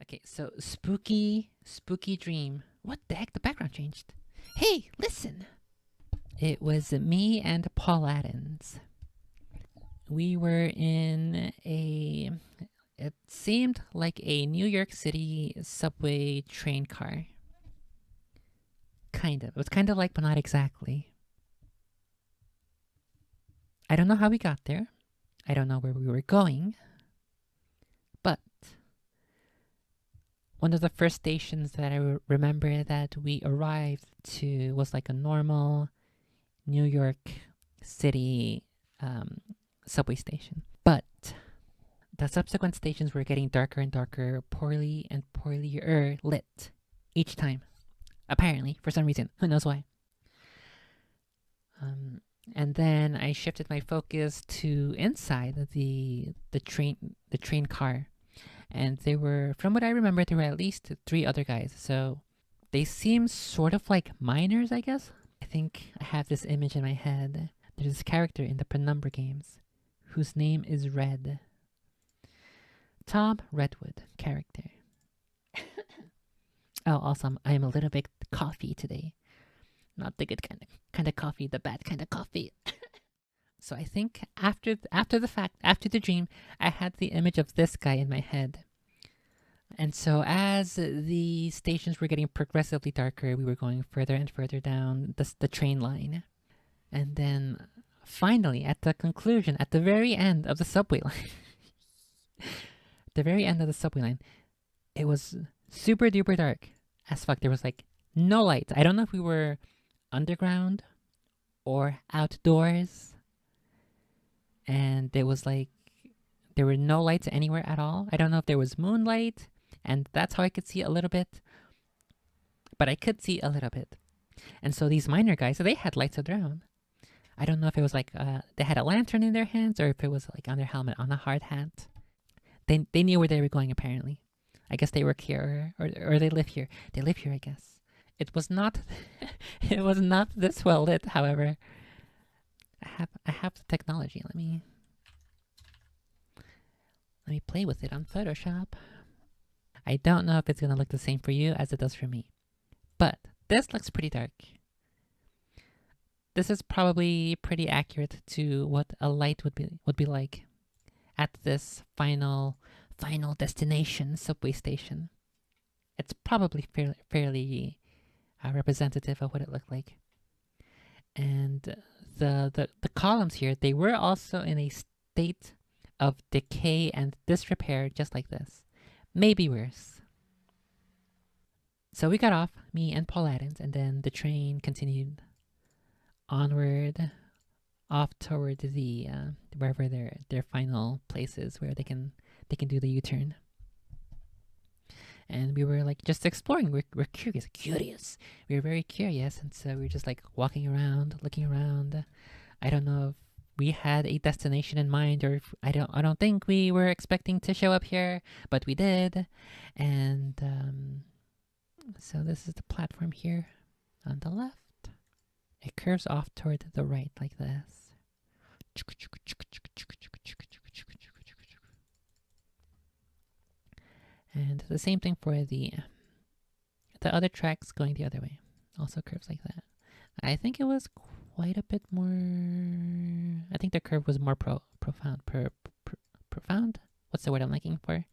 Okay, so spooky dream. What the heck? The background changed. Hey, listen. It was me and Paul Adams. We were in a. It seemed like a New York City subway train car. Kind of. It was kind of like, but not exactly. I don't know how we got there. I don't know where we were going. But one of the first stations that I remember that we arrived to was like a normal New York City subway station. But the subsequent stations were getting darker and darker, poorly and poorlier lit each time. Apparently, for some reason. Who knows why? And then I shifted my focus to inside the train car. And there were, from what I remember, there were at least 3 other guys. So they seem sort of like minors, I guess. I think I have this image in my head. There's this character in the Penumbra games whose name is Red. Tom Redwood character. Oh, awesome. I'm a little bit coffee today. Not the good kind of coffee, the bad kind of coffee. So I think after the dream, I had the image of this guy in my head. And so as the stations were getting progressively darker, we were going further and further down the train line. And then finally, at the conclusion, at the very end of the subway line, it was super duper dark as fuck. There was like no lights. I don't know if we were underground or outdoors. And there was like, there were no lights anywhere at all. I don't know if there was moonlight, and that's how I could see a little bit. But I could see a little bit. And so these miner guys, so they had lights of their own. I don't know if it was like they had a lantern in their hands or if it was like on their helmet, on a hard hat. They knew where they were going, apparently. I guess they work here, or they live here. They live here, I guess. It was not it was not this well lit, however. I have the technology. Let me play with it on Photoshop. I don't know if it's gonna look the same for you as it does for me, but this looks pretty dark. This is probably pretty accurate to what a light would be like at this final destination subway station. It's probably fairly representative of what it looked like. And the columns here, they were also in a state of decay and disrepair, just like this. Maybe worse. So we got off, me and Paul Adams, and then the train continued onward, off toward the wherever their final places where they can do the U-turn. And we were like just exploring. We're curious. We were very curious, and so we were just like walking around, looking around. I don't know if we had a destination in mind, or if, I don't think we were expecting to show up here, but we did. And so this is the platform here on the left. It curves off toward the right like this. And the same thing for the other tracks going the other way. Also curves like that. I think it was quite a bit more... I think the curve was more profound. Profound? What's the word I'm looking for?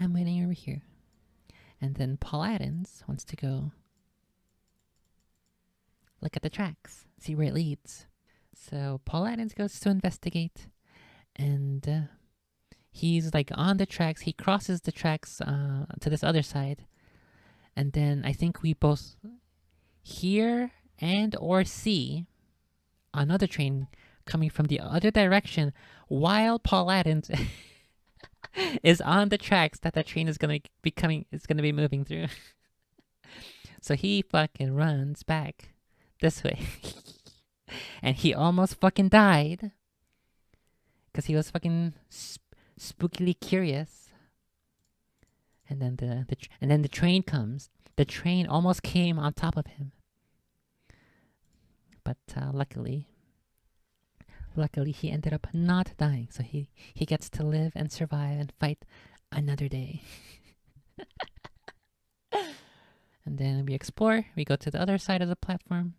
I'm waiting over here. And then Paul Adams wants to go look at the tracks, see where it leads. So Paul Adams goes to investigate, and he's like on the tracks. He crosses the tracks to this other side, and then I think we both hear and or see another train coming from the other direction while Paul Adams is on the tracks that train is gonna be moving through. So he fucking runs back this way. And he almost fucking died because he was fucking spookily curious. And then the train comes. The train almost came on top of him, but luckily he ended up not dying. So he gets to live and survive and fight Another day. And then we explore. We go to the other side of the platform.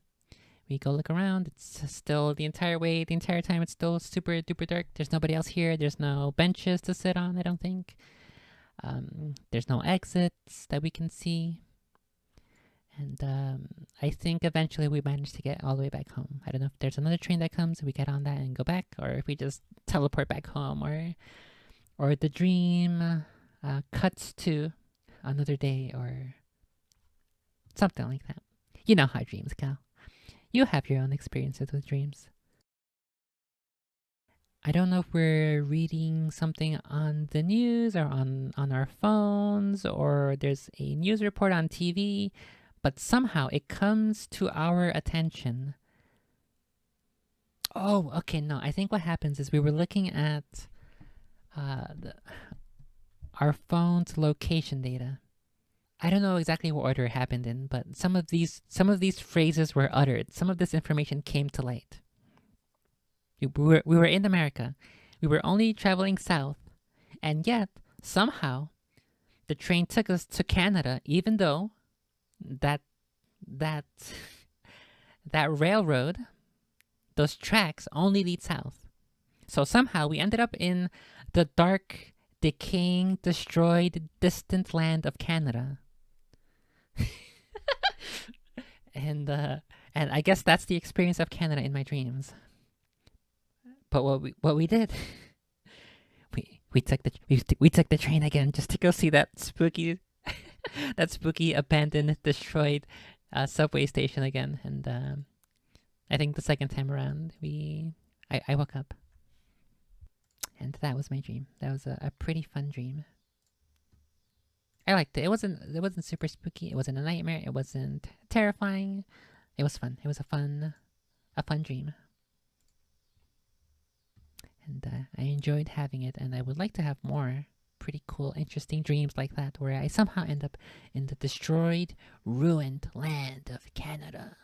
We go look around. It's still the entire way, the entire time, it's still super duper dark. There's nobody else here. There's no benches to sit on, I don't think. There's no exits that we can see. And I think eventually we managed to get all the way back home. I don't know if there's another train that comes, we get on that and go back, or if we just teleport back home, or the dream cuts to another day, or something like that. You know how dreams go. You have your own experiences with dreams. I don't know if we're reading something on the news or on our phones, or there's a news report on TV, but somehow it comes to our attention. Oh, okay, no. I think what happens is we were looking at our phone's location data. I don't know exactly what order it happened in, but some of these phrases were uttered. Some of this information came to light. We were in America. We were only traveling south, and yet somehow the train took us to Canada, even though that that that railroad, those tracks only lead south. So somehow we ended up in the dark, decaying, destroyed, distant land of Canada. and I guess that's the experience of Canada in my dreams. But what we did, we took the train again just to go see that spooky abandoned, destroyed subway station again. And I think the second time around, I woke up, and that was my dream. That was a pretty fun dream. I liked it. It wasn't super spooky. It wasn't a nightmare. It wasn't terrifying. It was fun. It was a fun dream. And I enjoyed having it, and I would like to have more pretty cool, interesting dreams like that, where I somehow end up in the destroyed, ruined land of Canada.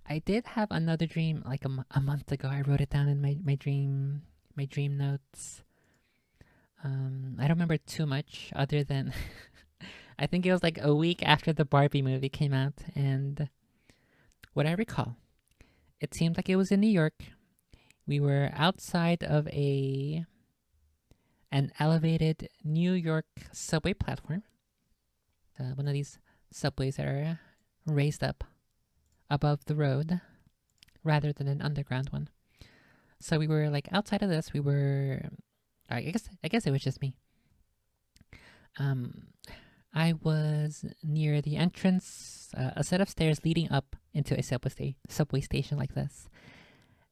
I did have another dream like a month ago. I wrote it down in my dream notes. I don't remember too much other than I think it was like a week after the Barbie movie came out, and what I recall, it seemed like it was in New York. We were outside of an elevated New York subway platform. One of these subways that are raised up above the road rather than an underground one. So we were like outside of this. We were, I guess it was just me. I was near the entrance, a set of stairs leading up into a subway station like this.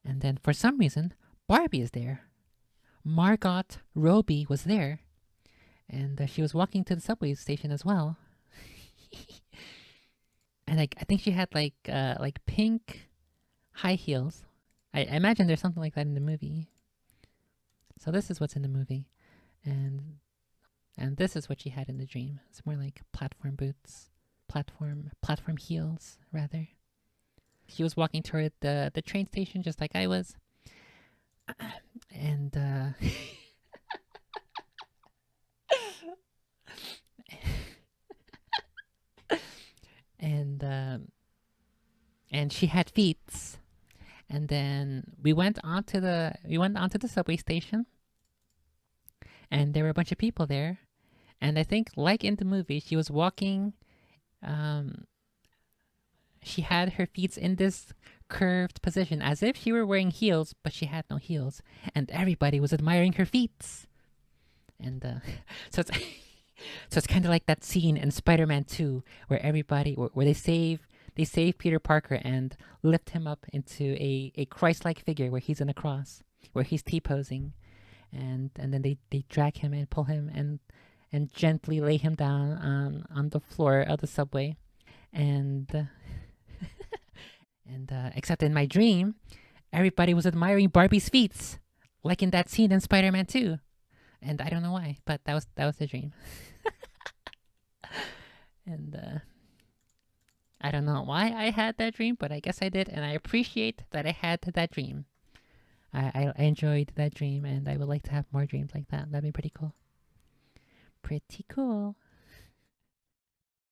And then for some reason, Barbie is there. Margot Robbie was there. And she was walking to the subway station as well. And I think she had like pink high heels. I imagine there's something like that in the movie. So this is what's in the movie. And this is what she had in the dream. It's more like platform boots, platform heels rather. She was walking toward the train station just like I was. And and she had feet. And then we went onto the subway station, and there were a bunch of people there. And I think, like in the movie, she was walking. She had her feet in this curved position, as if she were wearing heels, but she had no heels, and everybody was admiring her feet. And so it's so it's kind of like that scene in Spider-Man 2 where they save Peter Parker and lift him up into a Christ-like figure where he's in a cross, where he's T-posing, and then they drag him and pull him and gently lay him down on the floor of the subway. And except in my dream, everybody was admiring Barbie's feet, like in that scene in Spider-Man 2. And I don't know why, but that was the dream. And I don't know why I had that dream, but I guess I did, and I appreciate that I had that dream. I enjoyed that dream, and I would like to have more dreams like that. That'd be pretty cool. Pretty cool.